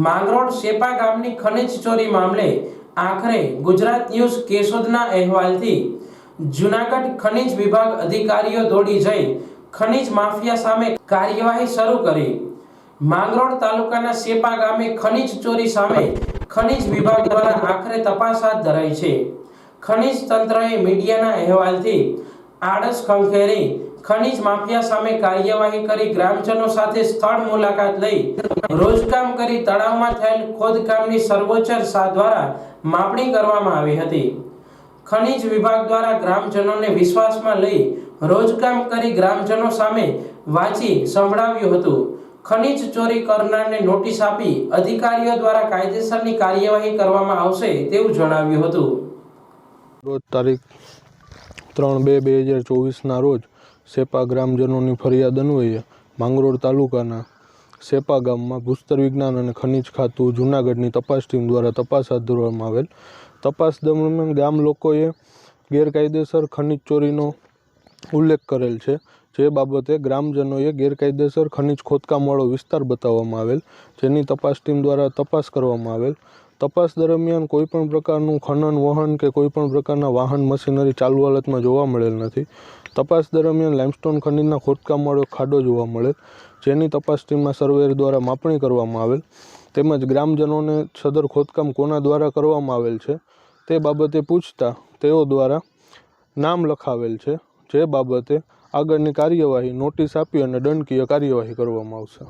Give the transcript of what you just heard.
માંગરોળ શેપા ગામની ખનીજ ચોરી મામલે આખરે ગુજરાત ન્યૂઝ કેશોદના અહેવાલથી જૂનાગઢ ખનીજ વિભાગ અધિકારીઓ દોડી જઈ ખનીજ માફિયા સામે કાર્યવાહી શરૂ કરી। માંગરોળ તાલુકાના શેપા ગામે ખનીજ ચોરી સામે ખનીજ વિભાગ દ્વારા આખરે તપાસ હાથ ધરાઈ છે। ખનીજ તંત્રએ મીડિયાના અહેવાલથી આળસ ખંખેરી ખનીજ માફિયા સામે કાર્યવાહી કરી ગ્રામજનો સાથે સ્થળ મુલાકાત લઈ રોજકામ કરી તળાવમાં થયેલ ખોદકામની સર્વોચ્ચ શાહ દ્વારા માપણી કરવામાં આવી હતી। ખનીજ વિભાગ દ્વારા ગ્રામજનોને વિશ્વાસમાં લઈ રોજકામ કરી ગ્રામજનો સામે વાંચી સંભળાવ્યું હતું। ખનીજ ચોરી કરનારને નોટિસ આપી અધિકારીઓ દ્વારા કાયદેસરની કાર્યવાહી કરવામાં આવશે તેવું જણાવ્યું હતું। રોજ તારીખ 3/2/2024 રોજ શેપા ગ્રામજનોની ફરિયાદ અન્વયે માંગરોળ તાલુકાના શેપા ગામમાં ભૂસ્તર વિજ્ઞાન અને ખનીજ ખાતું જૂનાગઢની તપાસ ટીમ દ્વારા તપાસ હાથ ધરવામાં આવેલ। તપાસ દરમિયાન ગામ લોકોએ ગેરકાયદેસર ખનીજ ચોરીનો ઉલ્લેખ કરેલ છે, જે બાબતે ગ્રામજનોએ ગેરકાયદેસર ખનીજ ખોદકામવાળો વિસ્તાર બતાવવામાં આવેલ, જેની તપાસ ટીમ દ્વારા તપાસ કરવામાં આવેલ। તપાસ દરમિયાન કોઈપણ પ્રકારનું ખનન વહન કે કોઈપણ પ્રકારના વાહન મશીનરી ચાલુ હાલતમાં જોવા મળેલ નથી। તપાસ દરમિયાન લાઇમસ્ટોન ખનીજના ખોદકામવાળો ખાડો જોવા મળેલ, જેની તપાસ ટીમના સર્વેયર દ્વારા માપણી કરવામાં આવેલ, તેમજ ગ્રામજનોને સદર ખોદકામ કોના દ્વારા કરવામાં આવેલ છે તે બાબતે પૂછતા તેઓ દ્વારા નામ લખાવેલ છે, જે બાબતે આગળની કાર્યવાહી નોટિસ આપી અને દંડકીય કાર્યવાહી કરવામાં આવશે।